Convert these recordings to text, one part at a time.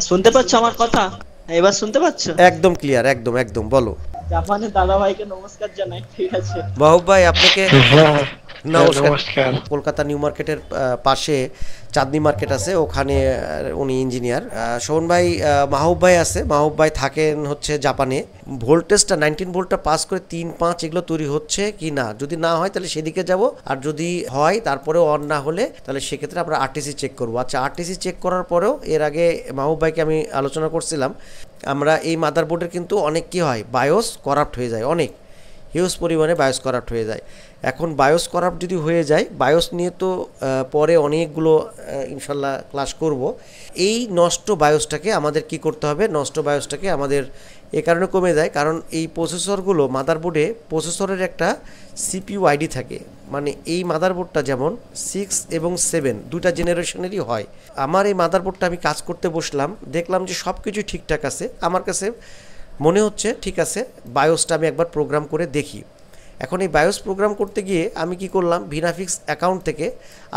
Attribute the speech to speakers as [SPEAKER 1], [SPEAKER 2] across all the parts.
[SPEAKER 1] শুনতে পাচ্ছ আমার কথা? এবার শুনতে পাচ্ছ?
[SPEAKER 2] একদম ক্লিয়ার, একদম একদম, বলো।
[SPEAKER 1] জাপানের দাদা ভাইকে নমস্কার জানাই, ঠিক আছে?
[SPEAKER 2] মাহবুব ভাই আপনাকে
[SPEAKER 3] হ্যাঁ, হ্যাঁ,
[SPEAKER 2] নমস্কার।
[SPEAKER 3] নমস্কার।
[SPEAKER 2] কলকাতা নিউ মার্কেটের পাশে চাঁদনি মার্কেট আছে, ওখানে উনি ইঞ্জিনিয়ার। শোন ভাই, মাহবুব ভাই আছে, মাহবুব ভাই থাকেন হচ্ছে জাপানে। ভোল্টেজটা 19 ভোল্টটা পাস করে 3-5 এগুলো তৈরি হচ্ছে কি না, যদি না হয় তাহলে সেদিকে যাব, আর যদি হয় তারপরেও অন না হলে তাহলে সেক্ষেত্রে আমরা আরটিসি চেক করবো। আচ্ছা, আরটিসি চেক করার পরেও এর আগে মাহবুব ভাইকে আমি আলোচনা করছিলাম, আমরা এই মাদারবোর্ডের কিন্তু অনেক কি হয়, বায়োস করাপ্ট হয়ে যায়, অনেক হিউজ পরিমাণে বায়োস করাপ্ট হয়ে যায়। এখন বায়োস করাপ্ট যদি হয়ে যায়, বায়োস নিয়ে তো পরে অনেকগুলো ইনশাল্লাহ ক্লাস করব। এই নষ্ট বায়োসটাকে আমাদের কি করতে হবে, নষ্ট বায়োসটাকে আমাদের এ কারণে কমে যায়, কারণ এই প্রসেসরগুলো মাদারবোর্ডে প্রসেসরের একটা সিপিইউ আইডি থাকে। মানে এই মাদারবোর্ডটা যেমন 6 এবং 7 দুটা জেনারেশনেরই হয়। আমার এই মাদারবোর্ডটা আমি কাজ করতে বসলাম, দেখলাম যে সব কিছু ঠিকঠাক আছে, আমার কাছে মনে হচ্ছে ঠিক আছে, বায়োসটা আমি একবার প্রোগ্রাম করে দেখি। এখন এই বায়োস প্রোগ্রাম করতে গিয়ে আমি কি করলাম, ভিনাফিক্স অ্যাকাউন্ট থেকে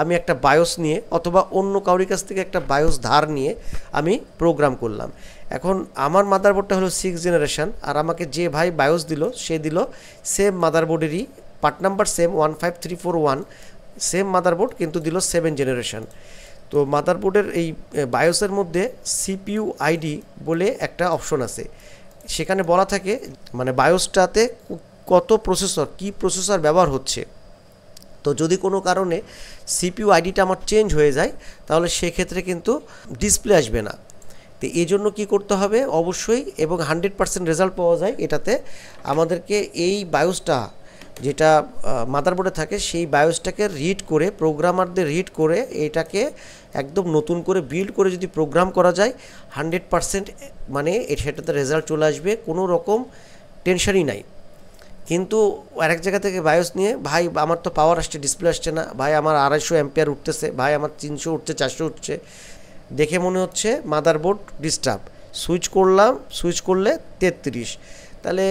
[SPEAKER 2] আমি একটা বায়োস নিয়ে অথবা অন্য কারোর কাছ থেকে একটা বায়োস ধার নিয়ে আমি প্রোগ্রাম করলাম। এখন আমার মাদারবোর্ডটা হলো 6 জেনারেশন, আর আমাকে যে ভাই বায়োস দিল সে দিল সেম মাদারবোর্ডেরই, part number same 15341, same motherboard, কিন্তু দিল 7 জেনারেশন। তো মাদারবোর্ডের এই বায়োসের মধ্যে সিপিইউ আইডি বলে একটা অপশন আছে, সেখানে বলা থাকে মানে বায়োসটাতে কত প্রসেসর, কি প্রসেসর ব্যবহার হচ্ছে। তো যদি কোনো কারণে সিপিইউ আইডিটা আমার চেঞ্জ হয়ে যায় তাহলে সেক্ষেত্রে কিন্তু ডিসপ্লে আসবে না। তো এই জন্য কী করতে হবে অবশ্যই, এবং 100% রেজাল্ট পাওয়া যায় এটাতে, আমাদেরকে এই বায়োসটা যেটা মাদারবোর্ডে থাকে সেই বায়োসটাকে রিড করে, প্রোগ্রামারদের রিড করে এটাকে একদম নতুন করে বিল্ড করে যদি প্রোগ্রাম করা যায় 100% মানে সেটাতে রেজাল্ট চলে আসবে, কোনো রকম টেনশনই নাই। কিন্তু আরেক জায়গা থেকে বায়োস নিয়ে, ভাই আমার তো পাওয়ার আসছে, ডিসপ্লে আসছে না, ভাই আমার 250 অ্যাম্পিয়ার উঠতেছে, ভাই আমার 300 উঠছে, 400 উঠছে, দেখে মনে হচ্ছে মাদারবোর্ড ডিস্টার্ব, সুইচ করলাম, সুইচ করলে 33, তাহলে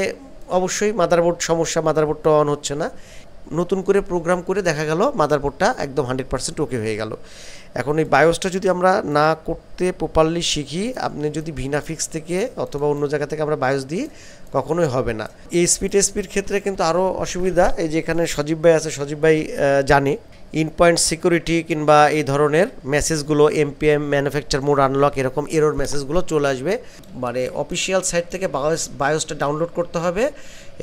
[SPEAKER 2] অবশ্যই মাদারবোর্ড সমস্যা, মাদারবোর্ডটা অন হচ্ছে না। নতুন করে প্রোগ্রাম করে দেখা গেল মাদারবোর্ডটা একদম 100% ওকে হয়ে গেল। এখন এই বায়োসটা যদি আমরা না করতে প্রপারলি শিখি, আপনি যদি ভিনাফিক্স থেকে অথবা অন্য জায়গা থেকে আমরা বায়োস দিই কখনোই হবে না। এই স্পিড ক্ষেত্রে কিন্তু আরও অসুবিধা, এই যে এখানে সজীব ভাই আছে, সজীব ভাই জানে ইন পয়েন্ট সিকিউরিটি কিংবা এই ধরনের মেসেজগুলো, এমপিএম ম্যানুফ্যাকচার মোড আনলক, এরকম এরর মেসেজগুলো চলে আসবে। মানে অফিসিয়াল সাইট থেকে বায়োসটা ডাউনলোড করতে হবে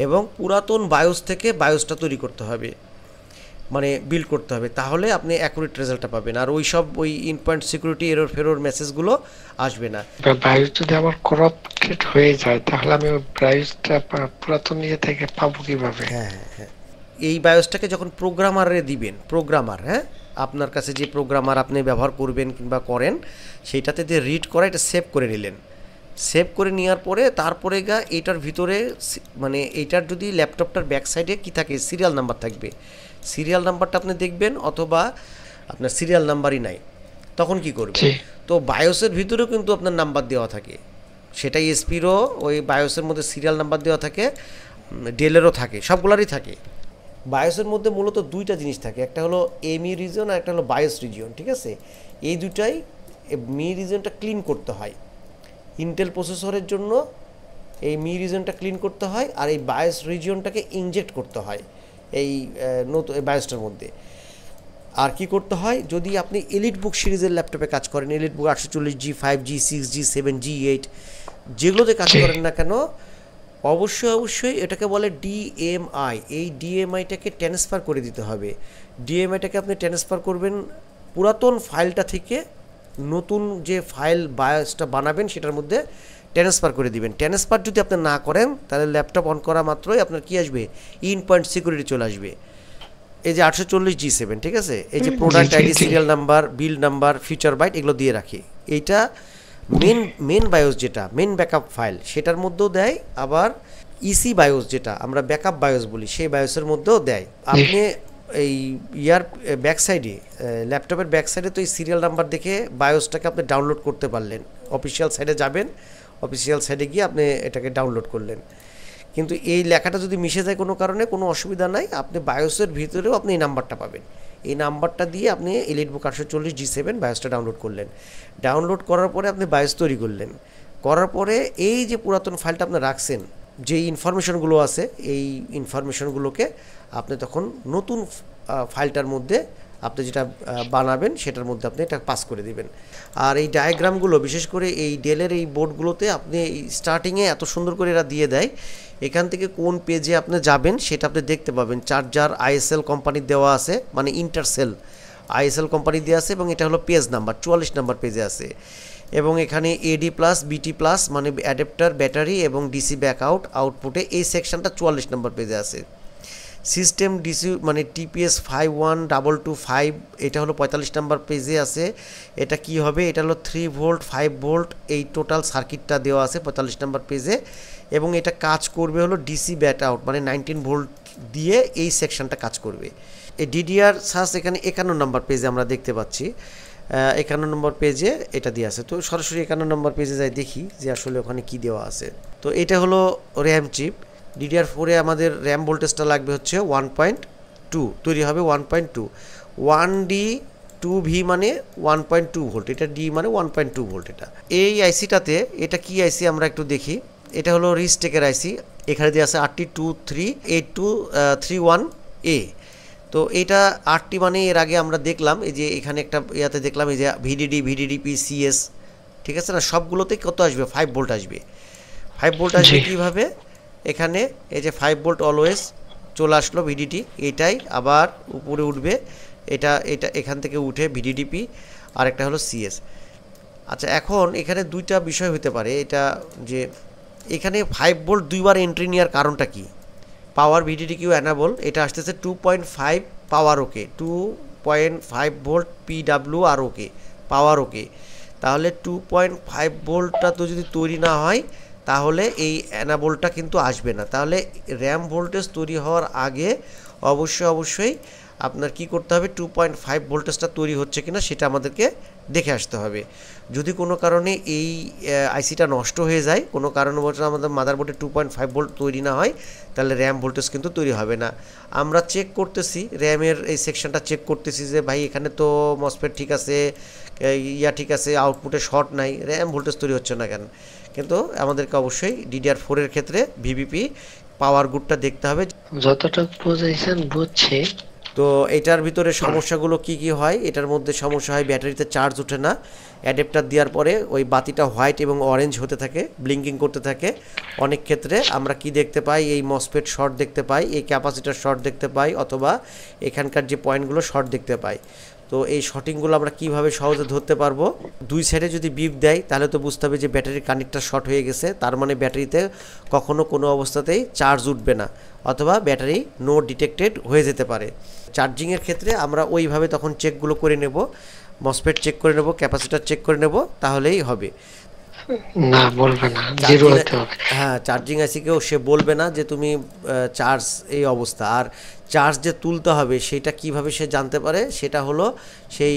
[SPEAKER 2] এবং পুরাতন বায়োস থেকে বায়োসটা তৈরি করতে হবে, মানে বিল্ড করতে হবে, তাহলে আপনি অ্যাকুরেট রেজাল্টটা পাবেন, আর ওই ইন পয়েন্ট সিকিউরিটি এরর ফেরর মেসেজগুলো আসবে না।
[SPEAKER 3] বায়োস যদি আমার করাপ্টেড হয়ে যায় তাহলে আমি ওই বায়োসটা পুরাতন ইয়ে থেকে পাবো কিভাবে?
[SPEAKER 2] হ্যাঁ হ্যাঁ হ্যাঁ, এই বায়োসটাকে যখন প্রোগ্রামারে দিবেন, প্রোগ্রামার, হ্যাঁ, আপনার কাছে যে প্রোগ্রামার আপনি ব্যবহার করবেন কিংবা করেন সেইটাতে যে রিড করা, এটা সেভ করে নিলেন, সেভ করে নেওয়ার পরে তারপরে এইটার ভিতরে মানে এইটার যদি ল্যাপটপটার ব্যাক সাইডে কী থাকে, সিরিয়াল নাম্বার থাকবে, সিরিয়াল নাম্বারটা আপনি দেখবেন, অথবা আপনার সিরিয়াল নাম্বারই নাই, তখন কি করবেন, তো বায়োসের ভিতরেও কিন্তু আপনার নাম্বার দেওয়া থাকে, সেটাই এসপিরও ওই বায়োসের মধ্যে সিরিয়াল নাম্বার দেওয়া থাকে, ডেলেরও থাকে, সবগুলারই থাকে। বায়োসের মধ্যে মূলত দুইটা জিনিস থাকে, একটা হলো এমই রিজন আর একটা হলো বায়োস রিজিয়ন, ঠিক আছে? এই দুটাই, মি রিজনটা ক্লিন করতে হয় ইন্টেল প্রসেসরের জন্য, এই মি রিজনটা ক্লিন করতে হয়, আর এই বায়োস রিজিয়নটাকে ইনজেক্ট করতে হয় এই নতুন বায়োসটার মধ্যে। আর কি করতে হয়, যদি আপনি এলিট বুক সিরিজের ল্যাপটপে কাজ করেন, এলিট বুক 840G, 5G, 6G, 7G, 8 যেগুলোতে কাজ করেন না কেন, অবশ্যই এটাকে বলে ডিএমআই, এই ডিএমআইটাকে ট্রান্সফার করে দিতে হবে। ডিএমআইটাকে আপনি ট্রান্সফার করবেন পুরাতন ফাইলটা থেকে নতুন যে ফাইল বায়োসটা বানাবেন সেটার মধ্যে ট্রান্সফার করে দিবেন। ট্রান্সফার যদি আপনি না করেন তাহলে ল্যাপটপ অন করা মাত্রই আপনার কি আসবে, ইন পয়েন্ট সিকিউরিটি চলে আসবে। এই যে 840G7, ঠিক আছে, এই যে product ID, serial number, build number, feature byte এগুলো দিয়ে রাখে, এইটা মেন বায়োস যেটা মেন ব্যাকআপ ফাইল সেটার মধ্যেও দেয়, আবার ইসি বায়োস যেটা আমরা ব্যাকআপ বায়োস বলি সেই বায়োসের মধ্যেও দেয়। আপনি এই ইয়ার ব্যাক সাইডে, ল্যাপটপের ব্যাক সাইডে তো এই সিরিয়াল নাম্বার দেখে বায়োসটাকে আপনি ডাউনলোড করতে পারলেন, অফিসিয়াল সাইডে যাবেন, অফিসিয়াল সাইডে গিয়ে আপনি এটাকে ডাউনলোড করলেন, কিন্তু এই লেখাটা যদি মিশে যায় কোনো কারণে কোনো অসুবিধা নাই, আপনি বায়োসের ভিতরেও আপনি এই নাম্বারটা পাবেন, এই নাম্বারটা দিয়ে আপনি EliteBook 840G7 বায়োসটা ডাউনলোড করলেন। ডাউনলোড করার পরে আপনি বায়োস তৈরি করলেন, করার পরে এই যে পুরাতন ফাইলটা আপনি রাখছেন, যে ইনফরমেশনগুলো আছে এই ইনফরমেশনগুলোকে আপনি তখন নতুন ফাইলটার মধ্যে আপনি যেটা বানাবেন সেটার মধ্যে আপনি এটা পাস করে দিবেন। আর এই ডায়াগ্রামগুলো বিশেষ করে এই ডেলের এই বোর্ডগুলোতে আপনি স্টার্টিংয়ে এত সুন্দর করে এরা দিয়ে দেয়, এখান থেকে কোন পেজে আপনি যাবেন সেটা আপনি দেখতে পাবেন। চার্জার ISL কোম্পানির দেওয়া আছে, মানে ইন্টারসেল ISL কোম্পানি দেওয়া আছে, এবং এটা হলো পেজ নাম্বার 44 নাম্বার পেজে আছে। এবং এখানে AD+, BT+, মানে অ্যাডাপ্টার, ব্যাটারি এবং DC ব্যাকআউট আউটপুটে এই সেকশনটা 44 নম্বর পেজে আছে। সিস্টেম ডিসি মানে TPS 51225 এটা হলো 45 নাম্বার পেজে আছে। এটা কি হবে, এটা হলো 3 ভোল্ট 5 ভোল্ট এই টোটাল সার্কিটটা দেওয়া আছে 45 নাম্বার পেজে, এবং এটা কাজ করবে হলো DC ব্যাট আউট মানে 19 ভোল্ট দিয়ে এই সেকশনটা কাজ করবে। এই DDR সাস এখানে 51 নম্বর পেজে আমরা দেখতে পাচ্ছি, 51 নম্বর পেজে এটা দেওয়া আছে। তো সরাসরি 51 নম্বর পেজে যাই দেখি যে আসলে ওখানে কি দেওয়া আছে। তো এটা হলো র্যাম চিপ। DDR4 এ আমাদের র্যাম ভোল্টেজটা লাগবে হচ্ছে 1.2, তৈরি হবে 1.2, 1D 2V মানে 1.2 ভোল্ট, এটা D মানে 1.2 ভোল্ট। এটা এই আইসিটাতে এটা কি আইসি আমরা একটু দেখি। এটা হলো রিস্টেকের আইসি, এখানে দেওয়া আছে RT238231A। তো এটা 8টি মানে এর আগে আমরা দেখলাম এই যে এখানে একটা ইয়াতে দেখলাম এই যে VDDP CS, ঠিক আছে না, সবগুলোতে কত আসবে 5 ভোল্ট আসবে। 5 ভোল্ট আসবে কীভাবে, এখানে এই যে 5 ভোল্ট অলওয়েজ চলে আসলো VDD, এটাই আবার উপরে উঠবে, এটা এখান থেকে উঠে VDDP আর একটা হলো CS। আচ্ছা, এখন এখানে দুইটা বিষয় হতে পারে, এটা যে এখানে 5 ভোল্ট দুইবার এন্ট্রি নেওয়ার কারণটা কি। পাওয়ার VDDQ অ্যানাবল, এটা আসতেছে 2.5 পাওয়ার ওকে, 2.5 ভোল্ট PW আর ওকে পাওয়ার ওকে। তাহলে 2.5 ভোল্টটা তো যদি তৈরি না হয় তাহলে এই অ্যানাবলটা কিন্তু আসবে না। তাহলে র্যাম ভোল্টেজ তৈরি হওয়ার আগে অবশ্যই আপনার কি করতে হবে, 2.5 ভোল্টেজটা তৈরি হচ্ছে কিনা সেটা আমাদেরকে দেখে আসতে হবে। যদি কোনো কারণে এই আইসিটা নষ্ট হয়ে যায়, কোনো কারণবশত আমাদের মাদারবোর্ডে 2.5 ভোল্ট তৈরি না হয়, তাহলে র্যাম ভোল্টেজ কিন্তু তৈরি হবে না। আমরা চেক করতেছি র্যামের এই সেকশনটা চেক করতেছি যে ভাই এখানে তো মসফেট ঠিক আছে, ঠিক আছে, আউটপুটে শর্ট নাই, র্যাম ভোল্টেজ তৈরি হচ্ছে না কেন। কিন্তু আমাদেরকে অবশ্যই DDR4 এর ক্ষেত্রে VVP পাওয়ার গুডটা দেখতে হবে।
[SPEAKER 3] যতটা বুঝাইছেন বুঝছি।
[SPEAKER 2] তো এটার ভিতরে সমস্যাগুলো কি হয়, এটার মধ্যে সমস্যা হয় ব্যাটারিতে চার্জ ওঠে না, অ্যাডাপ্টার দেওয়ার পরে ওই বাতিটা হোয়াইট এবং অরেঞ্জ হতে থাকে, ব্লিঙ্কিং করতে থাকে। অনেক ক্ষেত্রে আমরা কি দেখতে পাই, এই মসফেট শর্ট দেখতে পাই, এই ক্যাপাসিটার শর্ট দেখতে পাই, অথবা এখানকার যে পয়েন্টগুলো শর্ট দেখতে পাই। তো এই শর্টিংগুলো আমরা কিভাবে সহজে ধরতে পারবো, দুই সাইডে যদি বিপ দেয় তাহলে তো বুঝতে হবে যে ব্যাটারির কানেক্টর শর্ট হয়ে গেছে, তার মানে ব্যাটারিতে কখনো কোনো অবস্থাতেই চার্জ উঠবে না, অথবা ব্যাটারি নো ডিটেক্টেড হয়ে যেতে পারে। চার্জিংয়ের ক্ষেত্রে আমরা ওইভাবে তখন চেকগুলো করে নেব, মসফেট চেক করে নেব, ক্যাপাসিটার চেক করে নেব, তাহলেই হবে।
[SPEAKER 3] না বলবে না, জিরো হতে হবে।
[SPEAKER 2] হ্যাঁ, চার্জিং আইসিকেও সে বলবে না যে তুমি চার্জ এই অবস্থা। আর চার্জ যে তুলতে হবে সেটা কিভাবে সে জানতে পারে, সেটা হলো সেই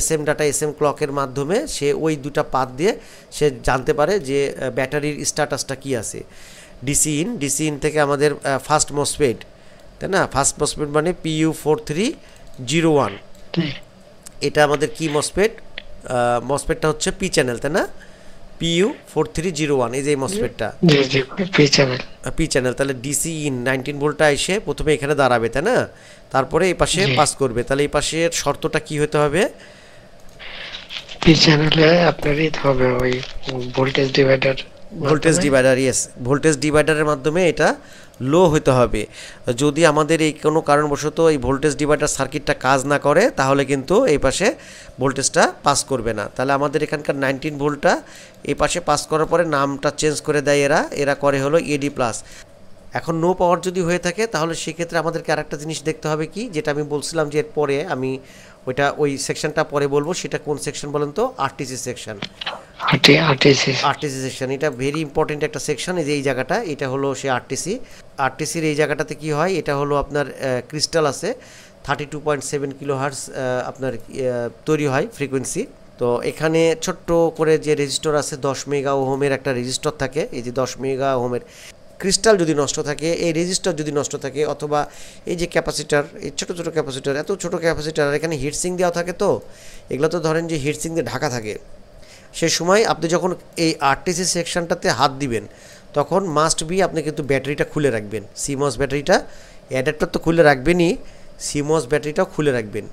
[SPEAKER 2] SM ডাটা, SM ক্লকের মাধ্যমে সে ওই দুটা পাত দিয়ে সে জানতে পারে যে ব্যাটারির স্ট্যাটাসটা কি আছে। ডিসি ইন থেকে আমাদের ফার্স্ট মসফেট, তাই না, ফার্স্ট মসফেট মানে PU4301, এটা আমাদের কি মসফেট, মসফেটটা হচ্ছে P চ্যানেল, তাই না, PU4301, এই যে মসফেটটা P চ্যানেল। তাহলে ডিসি ইন 19 ভোল্টটা এসে প্রথমে এখানে দাঁড়াবে, তাই না, তারপরে এই পাশে পাস করবে। তাহলে এই পাশের শর্তটা কি হতে হবে,
[SPEAKER 3] P চ্যানেলে আপনারই হবে ওই ভোল্টেজ ডিভাইডার,
[SPEAKER 2] ইয়েস, ভোল্টেজ ডিভাইডারের মাধ্যমে এটা লো হতে হবে। যদি আমাদের এই কোনো কারণবশত এই ভোল্টেজ ডিভাইডার সার্কিটটা কাজ না করে তাহলে কিন্তু এই পাশে ভোল্টেজটা পাস করবে না। তাহলে আমাদের এখানকার 19 ভোল্টটা এই পাশে পাস করার পরে নামটা চেঞ্জ করে দেয় এরা করে হলো AD+। এখন নো পাওয়ার যদি হয়ে থাকে তাহলে সেক্ষেত্রে আমাদেরকে আরেকটা জিনিস দেখতে হবে কি, যেটা আমি বলছিলাম যে এরপরে আমি ওই সেকশনটা পরে বলবো, সেটা কোন সেকশন বলেন তো, RTC সেকশন। RTC সেকশন এটা ভেরি ইম্পর্টেন্ট একটা সেকশন। এই যে এই জায়গাটা, এটা হলো সে RTCর এই জায়গাটাতে কি হয়, এটা হলো আপনার ক্রিস্টাল আছে 32.7 কিলোহার্টজ আপনার তৈরি হয় ফ্রিকোয়েন্সি। তো এখানে ছোট্ট করে যে রেজিস্টর আছে 10 মেগা ওহমের একটা রেজিস্টর থাকে, এই যে 10 মেগা ওহমের ক্রিস্টাল যদি নষ্ট থাকে, এই রেজিস্টার যদি নষ্ট থাকে, অথবা এই যে ক্যাপাসিটার, এই ছোটো ছোটো ক্যাপাসিটার, এত ছোটো ক্যাপাসিটার, আর এখানে হিটসিং দেওয়া থাকে, তো এগুলো তো ধরেন যে হিটসিং দিয়ে ঢাকা থাকে, সে সময় আপনি যখন এই আরটিসি সেকশনটাতে হাত দিবেন তখন মাস্ট বি আপনি কিন্তু ব্যাটারিটা খুলে রাখবেন, সিমস ব্যাটারিটা, অ্যাডাপ্টার তো খুলে রাখবেনই, সিমস ব্যাটারিটাও খুলে রাখবেন।